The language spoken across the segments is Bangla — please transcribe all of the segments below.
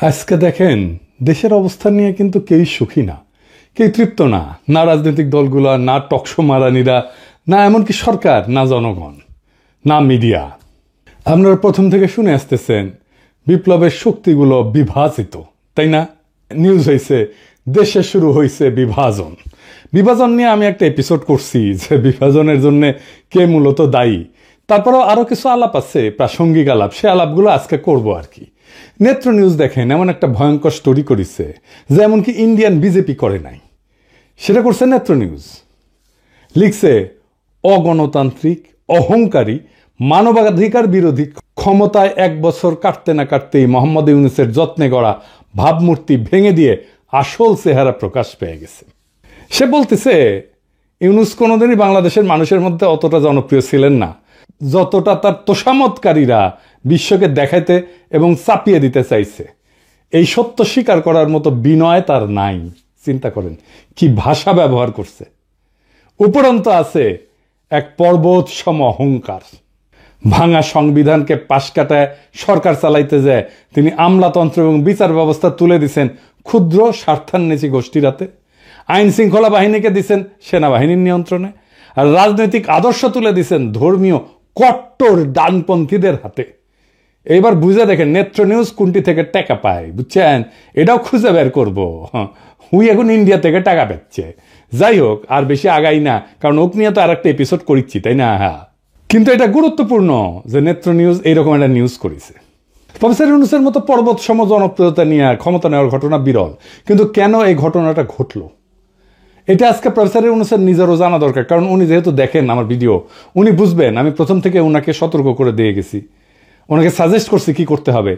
আজকে দেখেন দেশের অবস্থা নিয়ে কিন্তু কেউই সুখী না, কেউ তৃপ্ত না, না রাজনৈতিক দলগুলো, না টকশো মারানিরা, না এমনকি সরকার, না জনগণ, না মিডিয়া। আপনারা প্রথম থেকে শুনে আসতেছেন বিপ্লবের শক্তিগুলো বিভাজিত, তাই না? নিউজ হয়েছে দেশে শুরু হয়েছে বিভাজন। বিভাজন নিয়ে আমি একটা এপিসোড করছি যে বিভাজনের জন্য কে মূলত দায়ী। তারপরেও আরো কিছু আলাপ আছে, প্রাসঙ্গিক আলাপ, সে আলাপগুলো আজকে করব আর কি। নেত্র নিউজ দেখেন এমন একটা ভয়ঙ্কর স্টোরি করেছে যে এমনকি ইন্ডিয়ান বিজেপি করে নাই, সেটা করছে নেত্র নিউজ। লিখছে অগণতান্ত্রিক, অহংকারী, মানবাধিকার বিরোধী, ক্ষমতায় 1 বছর কাটতে না কাটতেই মোহাম্মদ ইউনূসের যত্নে গড়া ভাবমূর্তি ভেঙে দিয়ে আসল চেহারা প্রকাশ পেয়ে গেছে। সে বলতেছে ইউনূস কোনোদিনই বাংলাদেশের মানুষের মধ্যে অতটা জনপ্রিয় ছিলেন না যতটা তার তোষামতকারীরা বিশ্বকে দেখাইতে এবং চাপিয়ে দিতে চাইছে। এই সত্য স্বীকার করার মতো বিনয় তার নাই। চিন্তা করেন কি ভাষা ব্যবহার করছে। উপরন্ত আছে এক পর্বত সম অহংকার। ভাঙা সংবিধানকে পাশ কাটায় সরকার চালাইতে যায় তিনি আমলাতন্ত্র এবং বিচার ব্যবস্থা তুলে দিছেন ক্ষুদ্র স্বার্থান্বেষী গোষ্ঠীর হাতে, আইন শৃঙ্খলা বাহিনীকে দিছেন সেনাবাহিনীর নিয়ন্ত্রণে, আর রাজনৈতিক আদর্শ তুলে দিছেন ধর্মীয় কট্টর ডানপন্থীদের হাতে। এইবার বুঝে দেখেন নেত্র নিউজ কোনটি থেকে টাকা পায়, বুঝছেন? এটাও খুঁজে বের করবো। হুই এখন ইন্ডিয়া থেকে টাকা পাচ্ছে। যাই হোক, আর বেশি আগাই না, কারণ ওক নিয়ে তো আর একটা এপিসোড করিচ্ছি, তাই না? হ্যাঁ, কিন্তু এটা গুরুত্বপূর্ণ যে নেত্র নিউজ এইরকম একটা নিউজ করেছে। প্রফেসর ইউনূসের মতো পর্বত সম জনপ্রিয়তা নিয়ে ক্ষমতা নেওয়ার ঘটনা বিরল, কিন্তু কেন এই ঘটনাটা ঘটলো এটা আজকে প্রফেসর ইউনূসের নিজেরও জানা দরকার। কারণ উনি যেহেতু দেখেন আমার ভিডিও, উনি বুঝবেন আমি প্রথম থেকে ওনাকে সতর্ক করে দিয়ে গেছি, ওনাকে সাজেস্ট করছি কি করতে হবে।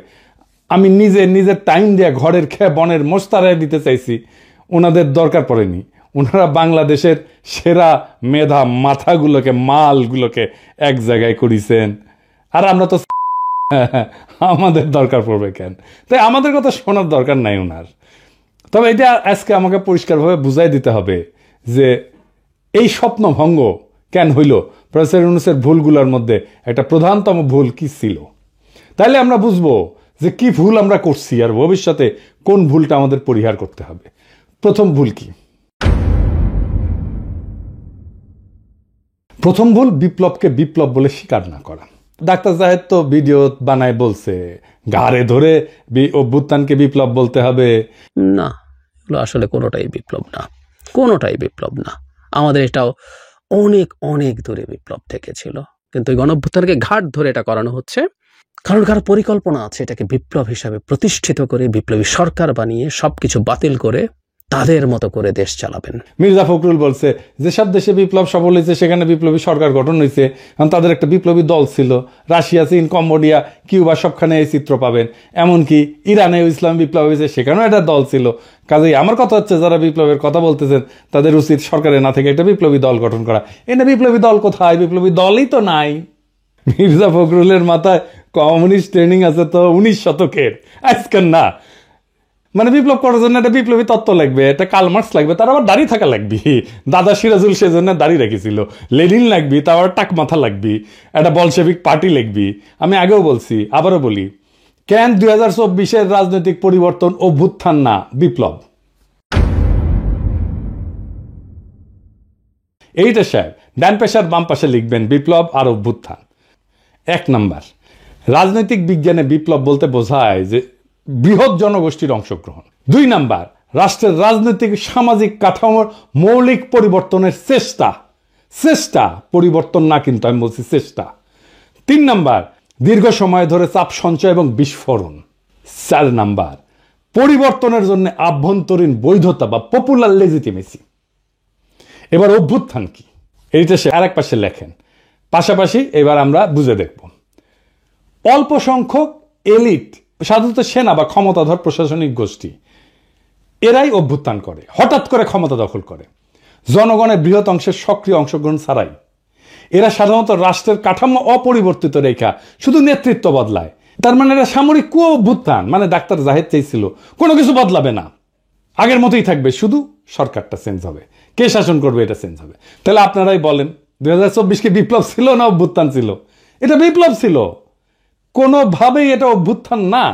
আমি নিজের টাইম দিয়ে ঘরের খেয়ে বনের মোস্তারায় দিতে চাইছি, ওনাদের দরকার পড়েনি। ওনারা বাংলাদেশের সেরা মেধা মাথাগুলোকে, মালগুলোকে এক জায়গায় করেছেন, আর আমরা তো আমাদের দরকার পড়বে কেন? তাই আমাদের কথা শোনার দরকার নাই ওনার। তবে এটা আজকে আমাকে পরিষ্কারভাবে বুঝাই দিতে হবে যে এই স্বপ্নভঙ্গ কেন হইল, প্রফেসর ইউনূসের ভুলগুলোর মধ্যে একটা প্রধানতম ভুল কি ছিল। তাইলে আমরা বুঝবো যে কি ভুল আমরা করছি আর ভবিষ্যতে কোন ভুলটা আমাদের পরিহার করতে হবে। প্রথম ভুল কি? প্রথম ভুল বিপ্লবকে বিপ্লব বলে স্বীকার না করা। ডাক্তার জাহেদ তো ভিডিও বানায় বলছে ঘাড়ে ধরে অভ্যুত্থানকে বিপ্লব বলতে হবে। না, এগুলো আসলে কোনোটাই বিপ্লব না, কোনোটাই বিপ্লব না। আমাদের এটাও অনেক অনেক দূরে বিপ্লব থেকে ছিল, কিন্তু এই গণঅভ্যুত্থানকে ঘাট ধরে এটা করানো হচ্ছে কারণ কারো পরিকল্পনা আছে এটাকে বিপ্লব হিসাবে প্রতিষ্ঠিত করে বিপ্লবী সরকার বানিয়ে সবকিছু বাতিল করে তাদের মতো করে দেশ চালাবেন। মির্জা ফখরুল বলছে যেসব দেশে বিপ্লব সফল হয়েছে সেখানে বিপ্লবী সরকার গঠন হয়েছে, কারণ তাদের একটা বিপ্লবী দল ছিল। রাশিয়া, চীন, কম্বোডিয়া, কিউবা সবখানে এই চিত্র পাবেন। এমনকি ইরানেও ইসলাম বিপ্লব হয়েছে, সেখানেও একটা দল ছিল। কাজেই আমার কথা হচ্ছে যারা বিপ্লবের কথা বলতেছেন তাদের উচিত সরকারে না থেকে একটা বিপ্লবী দল গঠন করা। এটা বিপ্লবী দল কোথায়? বিপ্লবী দলই তো নাই। মির্জা ফখরুলের মাথায় কমিউনিস্ট ট্রেনিং আছে তো 19 শতকের, আজকের না। মানে বিপ্লব করার জন্য একটা বিপ্লবী তত্ত্ব লাগবে, একটা কার্ল মার্কস লাগবে, তার আবার দাড়ি থাকা লাগবে। দাদা সিরাজুল সেজন্য দাড়ি রেখেছিল। লেনিন লাগবি, তার আবার টাক মাথা লাগবি, একটা বলশেভিক পার্টি লাগবি। আমি আগেও বলছি, আবারও বলি, কেন 2024-এর রাজনৈতিক পরিবর্তন অভ্যুত্থান না বিপ্লব? এইটা সাহেব ডান পেশার বাম পাশে লিখবেন বিপ্লব আর অভ্যুত্থান। 1 নাম্বার, রাজনৈতিক বিজ্ঞানে বিপ্লব বলতে বোঝায় যে বৃহৎ জনগোষ্ঠীর অংশগ্রহণ। 2 নাম্বার, রাষ্ট্রের রাজনৈতিক সামাজিক কাঠামোর মৌলিক পরিবর্তনের চেষ্টা, পরিবর্তন না, কিন্তু আমি বলছি চেষ্টা। 3 নাম্বার, দীর্ঘ সময় ধরে চাপ সঞ্চয় এবং বিস্ফোরণ। 4 নাম্বার, পরিবর্তনের জন্য আভ্যন্তরীণ বৈধতা বা পপুলার লেজিটিমেসি। এবার অভ্যুত্থান কি, এইটা সে আর এক পাশে লেখেন। পাশাপাশি এবার আমরা বুঝে দেখব। অল্প সংখ্যক এলিট, সাধারণত সেনা বা ক্ষমতাধর প্রশাসনিক গোষ্ঠী, এরাই অভ্যুত্থান করে, হঠাৎ করে ক্ষমতা দখল করে জনগণের বৃহৎ অংশের সক্রিয় অংশগ্রহণ ছাড়াই। এরা সাধারণত রাষ্ট্রের কাঠামো অপরিবর্তিত রেখা, শুধু নেতৃত্ব বদলায়। তার মানে এরা সামরিক অভ্যুত্থান। মানে ডাক্তার জাহেদ চাইছিল কোনো কিছু বদলাবে না, আগের মতোই থাকবে, শুধু সরকারটা চেঞ্জ হবে, কে শাসন করবে এটা চেঞ্জ হবে। তাহলে আপনারাই বলেন 2024 কি বিপ্লব ছিল না অভ্যুত্থান ছিল? এটা বিপ্লব ছিল, কোনোভাবেই এটা অভ্যুত্থান না।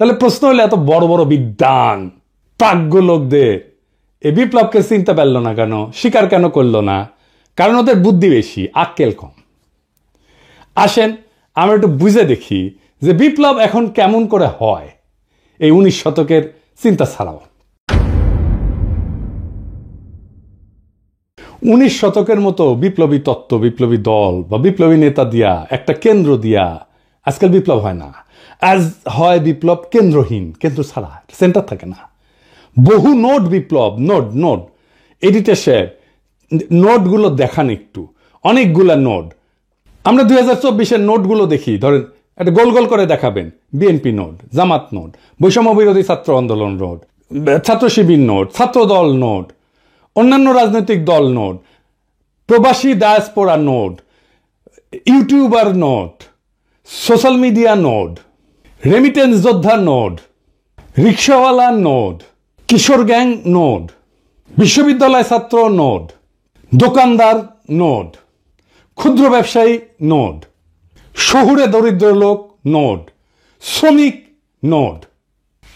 তাহলে প্রশ্ন হলো এত বড় বড় বিদ্বান প্রাজ্ঞ লোকদের এই বিপ্লবকে চিনতে পারল না কেন, স্বীকার কেন করলো না? কারণ ওদের বুদ্ধি বেশি, আক্কেল কম। আসেন আমরা একটু বুঝে দেখি যে বিপ্লব এখন কেমন করে হয় এই 19 শতকের চিন্তা ছাড়াও। 19 শতকের মতো বিপ্লবী তত্ত্ব, বিপ্লবী দল বা বিপ্লবী নেতা দিয়া, একটা কেন্দ্র দিয়া আজকাল বিপ্লব হয় না। আজ হয় বিপ্লব কেন্দ্রহীন, কেন্দ্র ছাড়া, সেন্টার থাকে না। বহু নোট বিপ্লব, নোট এডিটর সাহেব নোটগুলো দেখান একটু, অনেকগুলা নোট। আমরা 2024-এর নোটগুলো দেখি, ধরেন একটা গোল গোল করে দেখাবেন, বিএনপি নোট, জামাত নোট, বৈষম্য বিরোধী ছাত্র আন্দোলন নোট, ছাত্র শিবির নোট, ছাত্র দল নোট, অন্যান্য রাজনৈতিক দল নোট, প্রবাসী diaspora note, YouTuber note, social media note, remittance যোদ্ধা নোট, রিক্সাওয়ালা নোট, কিশোর গ্যাং নোট, বিশ্ববিদ্যালয় ছাত্র নোট, দোকানদার নোট, ক্ষুদ্র ব্যবসায়ী নোট, শহুরে দরিদ্র লোক নোট, শ্রমিক নোট।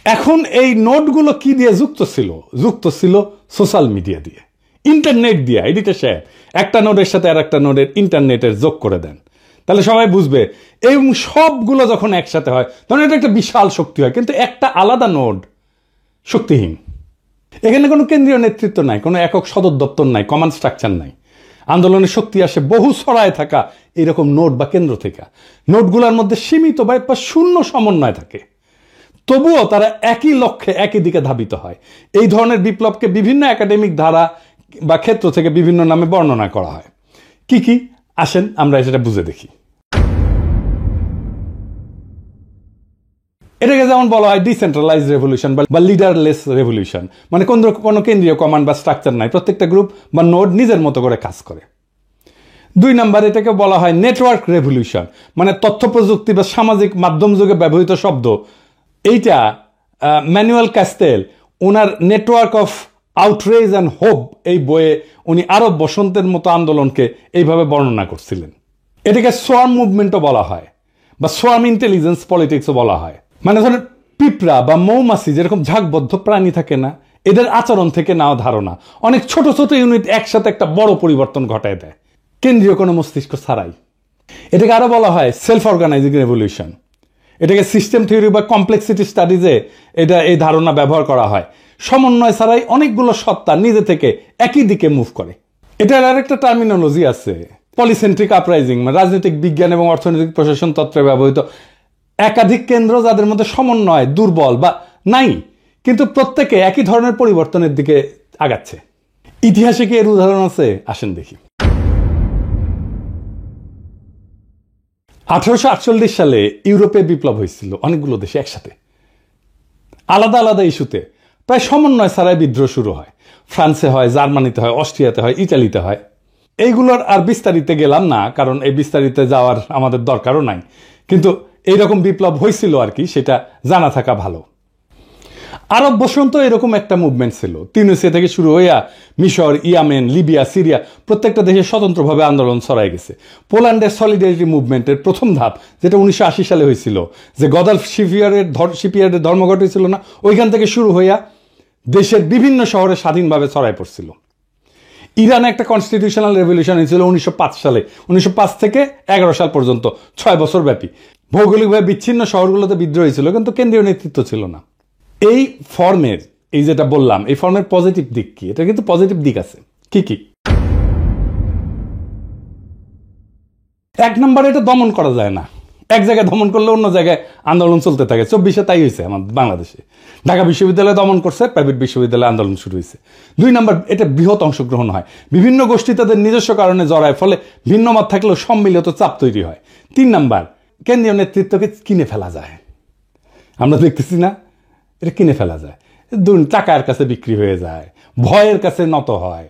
এখন এই নোটগুলো কি দিয়ে যুক্ত ছিল সোশ্যাল মিডিয়া দিয়ে, ইন্টারনেট দিয়ে। এডিটর সাহেব একটা নোটের সাথে আর একটা নোটের ইন্টারনেটের যোগ করে দেন, তাহলে সবাই বুঝবে। এবং সবগুলো যখন একসাথে হয় তখন এটা একটা বিশাল শক্তি হয়। কিন্তু একটা আলাদা নোট শক্তিহীন। এখানে কোনো কেন্দ্রীয় নেতৃত্ব নাই, কোনো একক সদর দপ্তর নাই, কমান্ড স্ট্রাকচার নাই। আন্দোলনের শক্তি আসে বহু ছড়ায় থাকা এরকম নোট বা কেন্দ্র থেকে। নোটগুলোর মধ্যে সীমিত বা শূন্য সমন্বয় থাকে, তবুও তারা একই লক্ষ্যে একই দিকে ধাবিত হয়। এই ধরনের বিপ্লবকে বিভিন্ন একাডেমিক ধারা বা ক্ষেত্র থেকে বিভিন্ন নামে বর্ণনা করা হয়। কি কি আসেন আমরা সেটা বুঝে দেখি। এটাকে যেমন বলা হয় ডিসেন্ট্রালাইজড রেভলিউশন বা লিডারলেস রেভলিউশন, মানে কোনো কেন্দ্রীয় কমান্ড বা স্ট্রাকচার নাই, প্রত্যেকটা গ্রুপ বা নোড নিজের মতো করে কাজ করে। 2 নম্বর এটাকে বলা হয় নেটওয়ার্ক রেভলিউশন, মানে তথ্য প্রযুক্তি বা সামাজিক মাধ্যম যুগে ব্যবহৃত শব্দ। এইটা Manuel castle owner network of outrage and hope এই বইয়ে উনি আরব বসন্তের মতো আন্দোলনকে এইভাবে বর্ণনা করছিলেন। এটাকে সোয়ার্ম মুভমেন্টও বলা হয় বা সোয়ার্ম ইন্টেলিজেন্স পলিটিক্সও বলা হয়। মানে ধরেন পিঁপড়া বা মৌমাছি যেরকম ঝাঁকবদ্ধ প্রাণী থাকে না, এদের আচরণ থেকে নেওয়া ধারণা অনেক ছোট ছোট ইউনিট একসাথে একটা বড় পরিবর্তন ঘটায় দেয়, কেন্দ্রীয় কোনো মস্তিষ্ক ছাড়াই। এটাকে আরো বলা হয় সেলফ অর্গানাইজিং রেভলিউশন। এটাকে সিস্টেম থিওরি বা কমপ্লেক্সিটি স্টাডিজে এই ধারণা ব্যবহার করা হয়। সমন্বয় ছাড়াই অনেকগুলো সত্তা নিজে থেকে একই দিকে মুভ করে। এটার আরেকটা টার্মিনোলজি আছে, পলিসেন্ট্রিক আপরাইজিং, মানে রাজনৈতিক বিজ্ঞান এবং অর্থনৈতিক প্রশাসন তত্ত্বে ব্যবহৃত একাধিক কেন্দ্র যাদের মধ্যে সমন্বয় দুর্বল বা নাই, কিন্তু প্রত্যেকে একই ধরনের পরিবর্তনের দিকে আগাচ্ছে। ইতিহাসে কি এর উদাহরণ আছে? আসেন দেখি। 1848 সালে ইউরোপে বিপ্লব হয়েছিল অনেকগুলো দেশে একসাথে, আলাদা আলাদা ইস্যুতে। প্রায় সমন্বয় ছাড়াই বিদ্রোহ শুরু হয়। ফ্রান্সে হয়, জার্মানিতে হয়, অস্ট্রিয়াতে হয়, ইটালিতে হয়। এইগুলোর আর বিস্তারিতে গেলাম না, কারণ এই বিস্তারিতে যাওয়ার আমাদের দরকারও নাই। কিন্তু এইরকম বিপ্লব হয়েছিল আর কি, সেটা জানা থাকা ভালো। আরব বসন্ত এরকম একটা মুভমেন্ট ছিল। তিউনিসিয়া থেকে শুরু হইয়া মিশর, ইয়েমেন, লিবিয়া, সিরিয়া প্রত্যেকটা দেশে স্বতন্ত্রভাবে আন্দোলন ছড়াই গেছে। পোল্যান্ডের সলিডারিটি মুভমেন্টের প্রথম ধাপ, যেটা 1980 সালে হয়েছিল, যে গদালফ শিপইয়ার্ডের ধর্মঘট হয়েছিল না, ওইখান থেকে শুরু হইয়া দেশের বিভিন্ন শহরে স্বাধীনভাবে ছড়াই পড়ছিল। ইরানে একটা কনস্টিটিউশনাল রেভলিউশন হয়েছিল 1905 সালে। 1905 থেকে 11 সাল পর্যন্ত 6 বছর ব্যাপী। ভৌগোলিকভাবে বিচ্ছিন্ন শহরগুলোতে বিদ্রোহ হয়েছিল, কিন্তু কেন্দ্রীয় নেতৃত্ব ছিল না। এই ফর্মের, এই যেটা বললাম, এই ফর্মের পজিটিভ দিক কি? এটা কিন্তু পজিটিভ দিক আছে। কি কি? 1 নম্বরে এটা দমন করা যায় না। এক জায়গায় দমন করলে অন্য জায়গায় আন্দোলন চলতে থাকে। 24-এ তাই হয়েছে আমাদের বাংলাদেশে। ঢাকা বিশ্ববিদ্যালয় দমন করছে, প্রাইভেট বিশ্ববিদ্যালয়ে আন্দোলন শুরু হয়েছে। 2 নম্বর, এটা বৃহৎ অংশগ্রহণ হয়। বিভিন্ন গোষ্ঠী তাদের নিজস্ব কারণে জড়ায়, ফলে ভিন্ন মত থাকলেও সম্মিলিত চাপ তৈরি হয়। 3 নম্বর, কেন্দ্রীয় নেতৃত্বকে কিনে ফেলা যায়। আমরা দেখতেছি না, এটা কিনে ফেলা যায়। টাকার কাছে বিক্রি হয়ে যায়, ভয়ের কাছে নত হয়।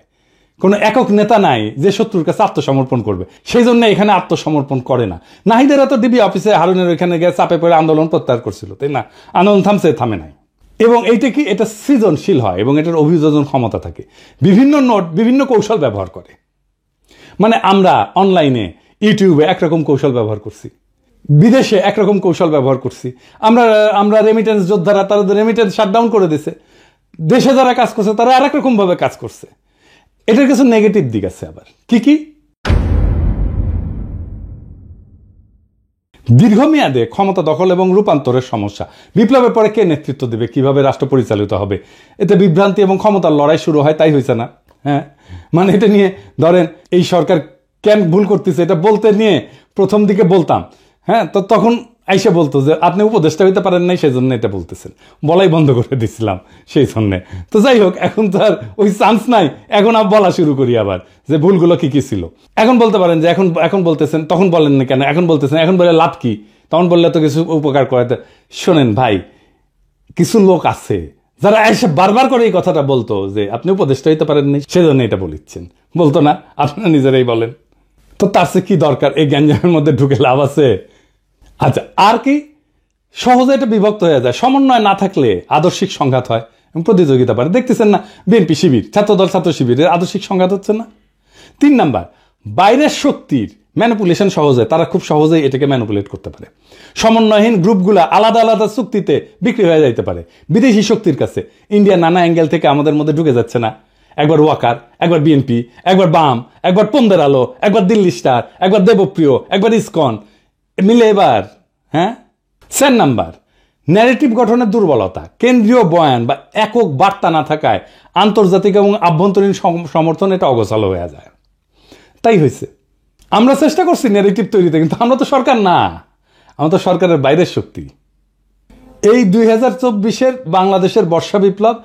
কোনো একক নেতা নাই যে শত্রুর কাছে আত্মসমর্পণ করবে, সেই জন্য এখানে আত্মসমর্পণ করে না। নাহিদেরা তো ডিবি অফিসে হারুনের ওইখানে গিয়ে চাপে পড়ে আন্দোলন প্রত্যাহার করছিল, তাই না? আন্দোলন থামে নাই। এবং এইটা কি, এটা সৃজনশীল হয় এবং এটার অভিযোজন ক্ষমতা থাকে। বিভিন্ন নোট বিভিন্ন কৌশল ব্যবহার করে। মানে আমরা অনলাইনে ইউটিউবে একরকম কৌশল ব্যবহার করছি, বিদেশে একরকম কৌশল ব্যবহার করছি, আমরা রেমিটেন্স যোদ্ধারা তারা রেমিটেন্স শাটডাউন করে দিছে, দেশে যারা কাজ করছে তারা আরেক রকম ভাবে কাজ করছে। এটার কিছু নেগেটিভ দিক আছে আবার। কি দীর্ঘমেয়াদে ক্ষমতা দখল এবং রূপান্তরের সমস্যা। বিপ্লবের পরে কে নেতৃত্ব দেবে, কিভাবে রাষ্ট্র পরিচালিত হবে, এতে বিভ্রান্তি এবং ক্ষমতার লড়াই শুরু হয়। তাই হয়েছে না? হ্যাঁ, মানে এটা নিয়ে ধরেন এই সরকার কেন ভুল করতেছে এটা বলতে নিয়ে প্রথম দিকে বলতাম, হ্যাঁ, তো তখন আইসা বলতো যে আপনি উপদেষ্টা হইতে পারেন নাই, সেই জন্য এটা বলতেছেন, বলাই বন্ধ করে দিছিলাম সেই জন্যে। তো যাই হোক, এখন তো আর ওই চান্স নাই, এখন আর বলা শুরু করি আবার যে ভুলগুলো কি ছিল। এখন বলতে পারেন যে এখন বলতেছেন, তখন বলেন না কেন, এখন বলতেছেন, এখন বলে লাভ কি, তখন বললে তো কিছু উপকার করে। শোনেন ভাই, কিছু লোক আছে যারা এসে বারবার করে এই কথাটা বলতো যে আপনি উপদেষ্টা হইতে পারেন নাই, সেজন্য এটা বলিচ্ছেন, বলতো না? আপনারা নিজেরাই বলেন। তো তার চেয়ে কি দরকার, এই গ্যাঞ্জামের মধ্যে ঢুকে লাভ আছে? আচ্ছা, আর কি সহজে এটা বিভক্ত হয়ে যায়, সমন্বয় না থাকলে আদর্শিক সংঘাত হয় এবং প্রতিযোগিতা বাড়ে। দেখতেছেন না, বিএনপি শিবির, ছাত্রদল ছাত্র শিবিরের আদর্শিক সংঘাত হচ্ছে না? 3 নাম্বার, বাইরের শক্তির ম্যানিপুলেশন সহজে, তারা খুব সহজেই এটাকে ম্যানিপুলেট করতে পারে। সমন্বয়হীন গ্রুপগুলা আলাদা আলাদা চুক্তিতে বিক্রি হয়ে যাইতে পারে বিদেশি শক্তির কাছে। ইন্ডিয়া নানা অ্যাঙ্গেল থেকে আমাদের মধ্যে ঢুকে যাচ্ছে না, একবার ওয়াকার, একবার বিএনপি, একবার বাম, একবার পন্দের আলো, একবার দিল্লি স্টার, একবার দেবপ্রিয়, একবার ইসকন মিলে এবার। হ্যাঁ। 4 নাম্বার, ন্যারেটিভ গঠনের দুর্বলতা, কেন্দ্রীয় বয়ান বা একক বার্তা না থাকায় আন্তর্জাতিক এবং আভ্যন্তরীণ সমর্থন এটা অগোছালো হয়ে যায়। তাই হয়েছে, আমরা চেষ্টা করছি ন্যারেটিভ তৈরিতে, কিন্তু আমরা তো সরকার না, আমরা তো সরকারের বাইরের শক্তি। এই 2024-এর বাংলাদেশের বর্ষা বিপ্লব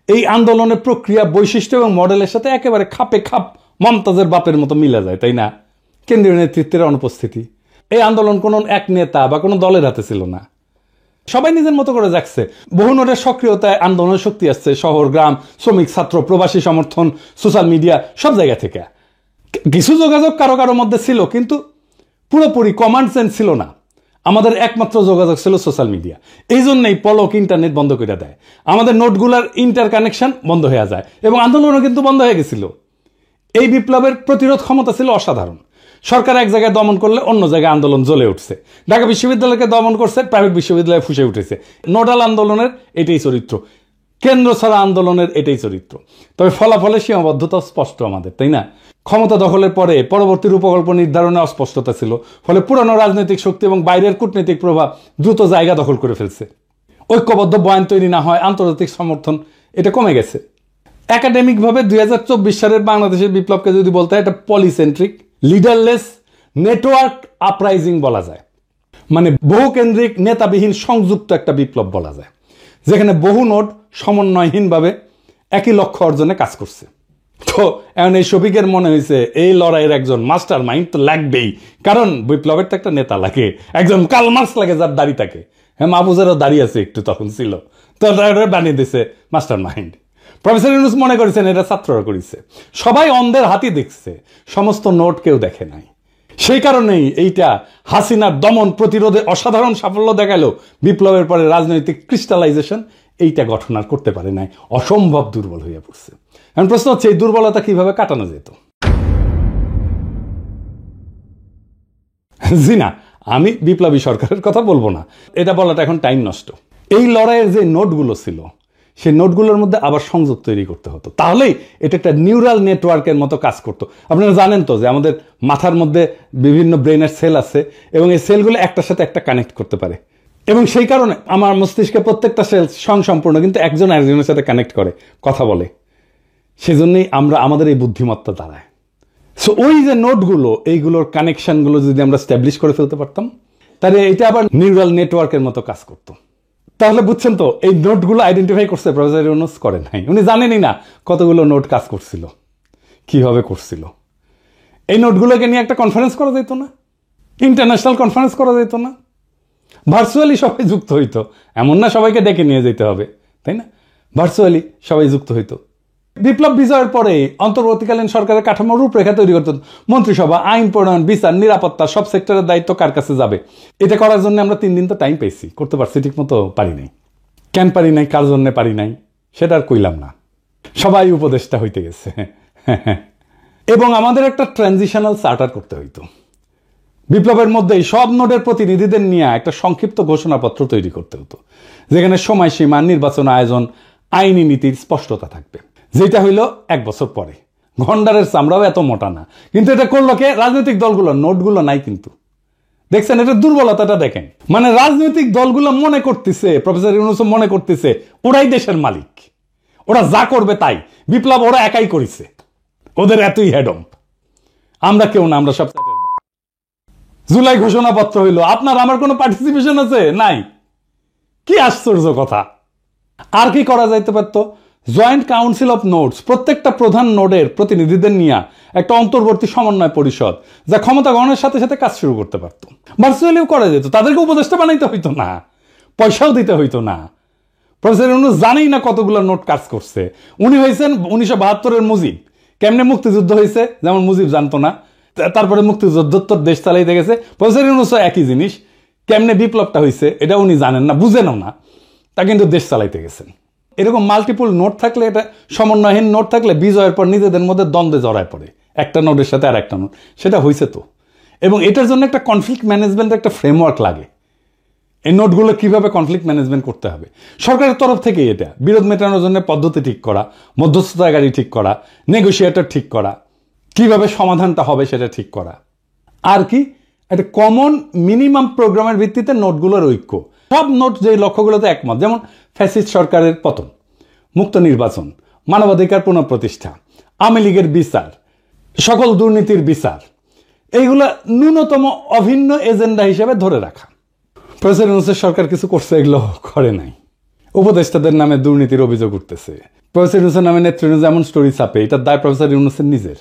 এই আন্দোলনের প্রক্রিয়া, বৈশিষ্ট্য এবং মডেলের সাথে একেবারে খাপে খাপ মমতাজের বাপের মতো মিলে যায়, তাই না? কেন্দ্রীয় নেতৃত্বের অনুপস্থিতি, এই আন্দোলন কোনো এক নেতা বা কোনো দলের হাতে ছিল না, সবাই নিজের মতো করে যাচ্ছে। বহু নোটের সক্রিয়তায় আন্দোলনের শক্তি আসছে শহর, গ্রাম, শ্রমিক, ছাত্র, প্রবাসী সমর্থন, সোশ্যাল মিডিয়া, সব জায়গা থেকে। কিছু যোগাযোগ কারো কারো মধ্যে ছিল, কিন্তু পুরোপুরি কমান্ড সেন্স ছিল না। আমাদের একমাত্র যোগাযোগ ছিল সোশ্যাল মিডিয়া। এই জন্যই পলক ইন্টারনেট বন্ধ করে দেয়, আমাদের নোটগুলার ইন্টার কানেকশন বন্ধ হয়ে যায় এবং আন্দোলনও কিন্তু বন্ধ হয়ে গেছিল। এই বিপ্লবের প্রতিরোধ ক্ষমতা ছিল অসাধারণ। সরকার এক জায়গায় দমন করলে অন্য জায়গায় আন্দোলন জ্বলে উঠছে। ঢাকা বিশ্ববিদ্যালয়কে দমন করছে, প্রাইভেট বিশ্ববিদ্যালয়ে ফুসে উঠেছে। নোডাল আন্দোলনের এটাই চরিত্র, কেন্দ্র ছাড়া আন্দোলনের এটাই চরিত্র। তবে ফলাফলের সীমাবদ্ধতা স্পষ্ট আমাদের, তাই না? ক্ষমতা দখলের পরে পরবর্তী রূপকল্প নির্ধারণে অস্পষ্টতা ছিল, ফলে পুরানো রাজনৈতিক শক্তি এবং বাইরের কূটনৈতিক প্রভাব দ্রুত জায়গা দখল করে ফেলছে। ঐক্যবদ্ধ বয়ান তৈরি না হয়, আন্তর্জাতিক সমর্থন এটা কমে গেছে। একাডেমিকভাবে 2024 সালের বাংলাদেশের বিপ্লবকে যদি বলতে হয়, এটা পলিসেন্ট্রিক, লিডারলেস, নেটওয়ার্ক আপরাইজিং বলা যায়। মানে বহুকেন্দ্রিক, নেতাবিহীন, সংযুক্ত একটা বিপ্লব বলা যায়, যেখানে বহু নোট সমন্বয়হীনভাবে একই লক্ষ্য অর্জনে কাজ করছে। তো এখন এই শফিকের মনে হয়েছে এই লড়াইয়ের একজন মাস্টার মাইন্ড তো লাগবেই, কারণ বিপ্লবের তো একটা নেতা লাগে, একজন কার্ল মার্কস লাগে যার দাড়ি থাকে। হ্যাঁ, মাহফুজেরও দাড়ি আছে একটু, তখন ছিল, তো বানিয়ে দিছে মাস্টার মাইন্ড। প্রফেসর ইউনূস মনে করেছেন এটা ছাত্ররা করেছে, সবাই অন্ধের হাতি দেখছে, সমস্ত নোট কেউ দেখে নাই। সেই কারণেই এইটা হাসিনার দমন প্রতিরোধে অসাধারণ সাফল্য দেখালো, বিপ্লবের পরে রাজনৈতিক ক্রিস্টালাইজেশন এইটা গঠন আর করতে পারে নাই, অসম্ভব দুর্বল হয়ে পড়ছে। এখন প্রশ্ন হচ্ছে এই দুর্বলতা কিভাবে কাটানো যেত? জি না, আমি বিপ্লবী সরকারের কথা বলবো না, এটা বলাটা এখন টাইম নষ্ট। এই লড়াইয়ের যে নোটগুলো ছিল, সেই নোটগুলোর মধ্যে আবার সংযোগ তৈরি করতে হতো, তাহলেই এটা একটা নিউরাল নেটওয়ার্কের মতো কাজ করতো। আপনারা জানেন তো যে আমাদের মাথার মধ্যে বিভিন্ন ব্রেনের সেল আছে এবং এই সেলগুলো একটার সাথে একটা কানেক্ট করতে পারে, এবং সেই কারণে আমার মস্তিষ্কে প্রত্যেকটা সেল স্বয়ংসম্পূর্ণ, কিন্তু একজন আরেকজনের সাথে কানেক্ট করে, কথা বলে। সেজন্যই আমরা আমাদের এই বুদ্ধিমত্তা দাঁড়ায়। সো ওই যে নোটগুলো, এইগুলোর কানেকশনগুলো যদি আমরা স্ট্যাবলিশ করে ফেলতে পারতাম, তাহলে এটা আবার নিউরাল নেটওয়ার্কের মতো কাজ করতো। তাহলে বুঝছেন তো, এই নোটগুলো আইডেন্টিফাই করছে প্রফেসর ইউনূস, করেন নাই। উনি জানেনই না কতগুলো নোট কাজ করছিল, কিভাবে করছিল। এই নোটগুলোকে নিয়ে একটা কনফারেন্স করা যেত না? ইন্টারন্যাশনাল কনফারেন্স করা যেত না? ভার্চুয়ালি সবাই যুক্ত হইতো, এমন না সবাইকে ডেকে নিয়ে যেতে হবে, তাই না? ভার্চুয়ালি সবাই যুক্ত হইতো। বিপ্লব বিজয়ের পরে অন্তর্বর্তীকালীন সরকারের কাঠামো রূপরেখা তৈরি করতে, মন্ত্রিসভা, আইন প্রণয়ন, বিচার, নিরাপত্তা, সব সেক্টরের দায়িত্ব কার কাছে যাবে, এটা করার জন্য আমরা 3 দিন তো টাইম পেয়েছি, করতে পারছি ঠিক মতো পারি নাই। কেন পারি নাই, কার জন্য পারি নাই, সেটা আর কইলাম না, সবাই উপদেষ্টা হইতে গেছে। এবং আমাদের একটা ট্রানজিশনাল চার্টার করতে হইতো, বিপ্লবের মধ্যেই সব নোডের প্রতিনিধিদের নিয়ে একটা সংক্ষিপ্ত ঘোষণাপত্র তৈরি করতে হতো, যেখানে সময়সীমা, নির্বাচন আয়োজন, আইনি নীতির স্পষ্টতা থাকবে। যেটা হইল 1 বছর পরে। গন্ডারের চামড়াও এত মোটা না, কিন্তু এটা করলো কে? রাজনৈতিক দলগুলো। নোটগুলো নাই কিন্তু। দেখছেন, এটা দুর্বলতাটা দেখেন। মানে রাজনৈতিক দলগুলো মনে করতেছে, প্রফেসর ইউনূস মনে করতেছে ওরাই দেশের মালিক, ওরা যা করবে তাই। বিপ্লব ওরা একাই করেছে, ওদের এতই হেডম, আমরা কেউ না, আমরা সব। জুলাই ঘোষণাপত্র হইল, আপনার আমার কোনো পার্টিসিপেশন আছে? নাই। কি আশ্চর্য কথা। আর কি করা যাইতে পারতো? জয়েন্ট কাউন্সিল অফ নোডস, প্রত্যেকটা প্রধান নোডের প্রতিনিধিদের নিয়ে একটা অন্তর্বর্তী সমন্বয় পরিষদ, যা ক্ষমতা গ্রহণের সাথে সাথে কাজ শুরু করতে পারত। ভার্চুয়ালিও করা যেত, তাদেরকে উপদেষ্টা বানাইতে হইতো না, পয়সাও দিতে হইতো না। প্রফেসর ইউনূস জানেই না কতগুলো নোট কাজ করছে। উনি হয়েছেন 1972-এর মুজিব। কেমনে মুক্তিযুদ্ধ হয়েছে যেমন মুজিব জানতো না, তারপরে মুক্তিযুদ্ধোত্তর দেশ চালাইতে গেছে। প্রফেসর ইউনূসও একই জিনিস, কেমনে বিপ্লবটা হয়েছে এটা উনি জানেন না, বুঝেনও না, তা কিন্তু দেশ চালাইতে গেছেন। এরকম মাল্টিপল নোট থাকলে, এটা সমন্বয়হীন নোট থাকলে বিজয়ের পর নিজেদের মধ্যে দ্বন্দ্বে জড়ায় পড়ে, একটা নোটের সাথে আর একটা নোট। সেটা হয়েছে তো। এবং এটার জন্য একটা কনফ্লিক্ট ম্যানেজমেন্ট, একটা ফ্রেমওয়ার্ক লাগে। এই নোটগুলো কিভাবে কনফ্লিক্ট ম্যানেজমেন্ট করতে হবে, সরকারের তরফ থেকে এটা বিরোধ মেটানোর জন্য পদ্ধতি ঠিক করা, মধ্যস্থতাকারী ঠিক করা, নেগোসিয়েটর ঠিক করা, কিভাবে সমাধানটা হবে সেটা ঠিক করা। আর কি, একটা কমন মিনিমাম প্রোগ্রামের ভিত্তিতে নোটগুলোর ঐক্য। সব নোট যে লক্ষ্যগুলোতে একমত, যেমন ফ্যাসিস্ট সরকারের পতন, মুক্ত নির্বাচন, মানবাধিকার পুনঃপ্রতিষ্ঠা, আওয়ামী লীগের বিচার, সকল দুর্নীতির বিচার, এইগুলা ন্যূনতম অভিন্ন এজেন্ডা হিসেবে ধরে রাখা। প্রফেসর ইউনূসের সরকার কিছু করছে? এগুলো করে নাই। উপদেষ্টাদের নামে দুর্নীতির অভিযোগ উঠতেছে। প্রফেসর ইউনূসের নামে নেতৃত্ব যেমন স্টোরি ছাপে, এটার দায় প্রফেসর ইউনূসের নিজের।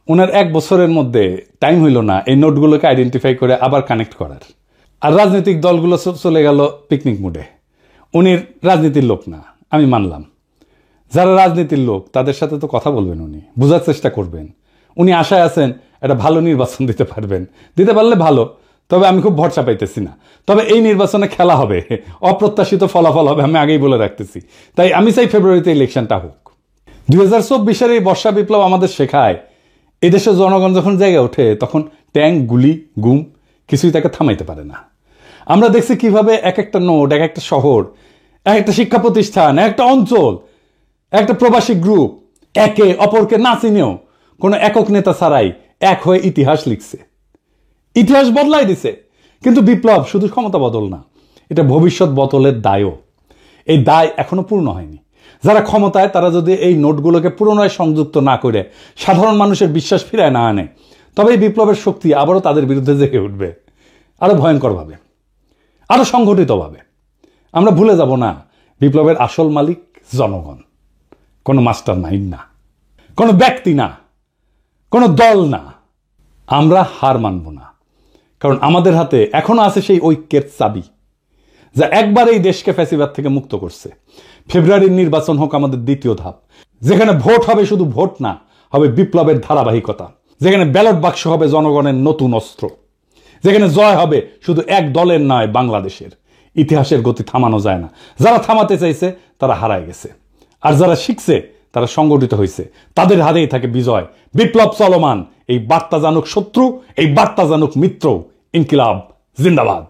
ওনার 1 বছরের মধ্যে টাইম হইল না এই নোটগুলোকে আইডেন্টিফাই করে আবার কানেক্ট করার। আর রাজনৈতিক দলগুলো চলে গেল পিকনিক মুডে। উনি রাজনীতির লোক না, আমি মানলাম। যারা রাজনীতির লোক তাদের সাথে তো কথা বলবেন, উনি বোঝার চেষ্টা করবেন। উনি আশায় আছেন একটা ভালো নির্বাচন দিতে পারবেন, দিতে পারলে ভালো, তবে আমি খুব ভরসা পাইতেছি না। তবে এই নির্বাচনে খেলা হবে, অপ্রত্যাশিত ফলাফল হবে, আমি আগেই বলে রাখতেছি। তাই আমি চাই ফেব্রুয়ারিতে ইলেকশনটা হোক। 2024-এর এই বর্ষা বিপ্লব আমাদের শেখায়, এদেশের জনগণ যখন জায়গা ওঠে তখন ট্যাঙ্ক, গুলি, গুম কিছুই তাকে থামাইতে পারে না। আমরা দেখছি কিভাবে এক একটা নোড, এক একটা শহর, এক একটা শিক্ষা প্রতিষ্ঠান, একটা অঞ্চল, একটা প্রবাসী গ্রুপ একে অপরকে না চিনেও কোনো একক নেতা ছাড়াই এক হয়ে ইতিহাস লিখছে, ইতিহাস বদলাই দিছে। কিন্তু বিপ্লব শুধু ক্ষমতা বদল না, এটা ভবিষ্যৎ বদলের দায়ও। এই দায় এখনো পূর্ণ হয়নি। যারা ক্ষমতায়, তারা যদি এই নোটগুলোকে পুনরায় সংযুক্ত না করে সাধারণ মানুষের বিশ্বাস ফিরায় না আনে, তবে এই বিপ্লবের শক্তি আবারও তাদের বিরুদ্ধে জেগে উঠবে, আরো ভয়ঙ্করভাবে, আরো সংগঠিতভাবে। আমরা ভুলে যাব না, বিপ্লবের আসল মালিক জনগণ, কোনো মাস্টার মাইন্ড না, কোনো ব্যক্তি না, কোনো দল না। আমরা হার মানব না, কারণ আমাদের হাতে এখনো আছে সেই ঐক্যের চাবি, যা একবার এই দেশকে ফ্যাসিবাদ থেকে মুক্ত করছে। ফেব্রুয়ারির নির্বাচন হোক আমাদের দ্বিতীয় ধাপ, যেখানে ভোট হবে শুধু ভোট না, হবে বিপ্লবের ধারাবাহিকতা, যেখানে ব্যালট বাক্স হবে জনগণের নতুন অস্ত্র, যেখানে জয় হবে শুধু এক দলের নয়, বাংলাদেশের। ইতিহাসের গতি থামানো যায় না। যারা থামাতে চাইছে তারা হারায় গেছে, আর যারা শিখছে তারা সংগঠিত হয়েছে, তাদের হাতেই থাকে বিজয়। বিপ্লব চলমান, এই বার্তা জানুক শত্রু, এই বার্তা জানুক মিত্র। ইনকিলাব জিন্দাবাদ।